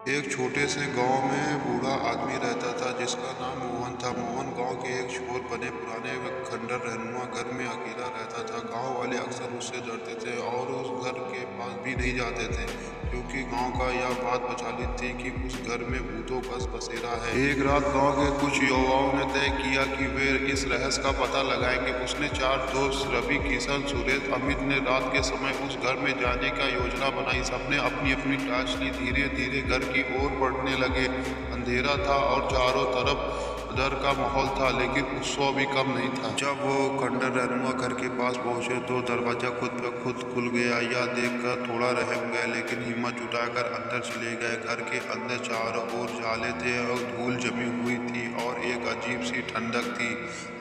एक छोटे से गांव में बूढ़ा आदमी रहता था जिसका नाम मोहन था। मोहन गांव के एक छोर बने पुराने खंडर रहनुमा घर में अकेला रहता था। गांव वाले अक्सर उससे डरते थे और उस घर के पास भी नहीं जाते थे, क्योंकि गांव का यह बात प्रचलित थी कि उस घर में भूतों का बसेरा है। एक रात गांव के कुछ युवाओं ने तय किया कि वे इस रहस्य का पता लगाएंगे। उसने 4 दोस्त रवि, किशन, सुरेश, अमित ने रात के समय उस घर में जाने का योजना बनाई। सबने अपनी अपनी टॉर्च ली। धीरे धीरे घर की ओर बढ़ने लगे। अंधेरा था और चारों तरफ डर का माहौल था, लेकिन उत्सव भी कम नहीं था। जब वो खंडर रहनुमा घर के पास पहुंचे तो दरवाजा खुद ब खुद खुल गया। यह देखकर थोड़ा रहम गए, लेकिन हिम्मत जुटाकर अंदर चले गए। घर के अंदर चारों ओर जाले थे और धूल जमी हुई थी और एक अजीब सी ठंडक थी।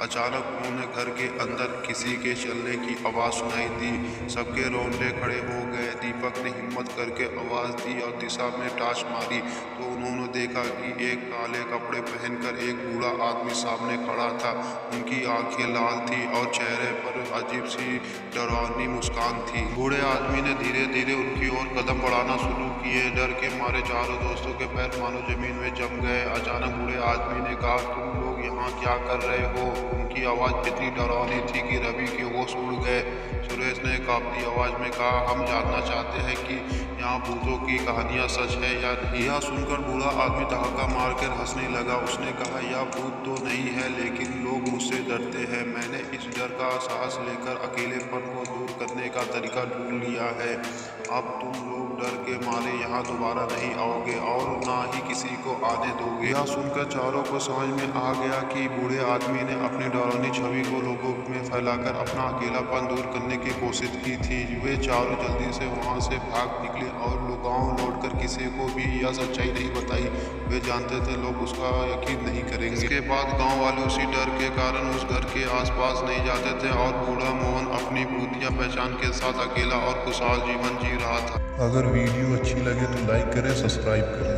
अचानक उन्होंने घर के अंदर किसी के चलने की आवाज सुनाई दी। सबके रोंगटे खड़े हो गए। दीपक ने हिम्मत करके आवाज दी और दिशा में टॉर्च मारी तो उन्होंने देखा कि एक काले कपड़े पहनकर एक बूढ़ा आदमी सामने खड़ा था। उनकी आंखें लाल थी और चेहरे पर अजीब सी डरावनी मुस्कान थी। बूढ़े आदमी ने धीरे धीरे उनकी ओर कदम बढ़ाना शुरू किए। डर के मारे चारों दोस्तों के पैर मानो जमीन में जम गए। अचानक बूढ़े आदमी ने कहा, तुम लोग यहाँ क्या कर रहे हो? उनकी आवाज इतनी डरावनी थी कि रवि के होश उड़ गए। सुरेश ने कांपती आवाज में कहा, हम जानना चाहते हैं कि यहाँ भूतों की कहानियाँ सच है या नहीं। यह सुनकर बूढ़ा आदमी ठहाका मारकर हंसने लगा। उसने कहा, यह भूत तो नहीं है, लेकिन लोग मुझसे डरते हैं। मैंने इस डर का साहस लेकर अकेलेपन को दूर करने का तरीका ढूंढ लिया है। अब तुम लोग डर के मारे यहाँ दोबारा नहीं आओगे और ना ही किसी को आने दोगे। यह सुनकर चारों को समझ में आ गया कि बूढ़े आदमी ने अपनी डरावनी छवि को लोगों में फैलाकर अपना अकेलापन दूर करने की कोशिश की थी। वे चारों जल्दी से वहां से भाग निकले और गांव लौटकर किसी को भी यह सच्चाई नहीं बताई। वे जानते थे लोग उसका यकीन नहीं करेंगे। इसके बाद गांव वाले उसी डर के कारण उस घर के आसपास नहीं जाते थे और बूढ़ा मोहन अपनी भूतिया पहचान के साथ अकेला और खुशहाल जीवन जी रहा था। अगर वीडियो अच्छी लगे तो लाइक करें, सब्सक्राइब करें।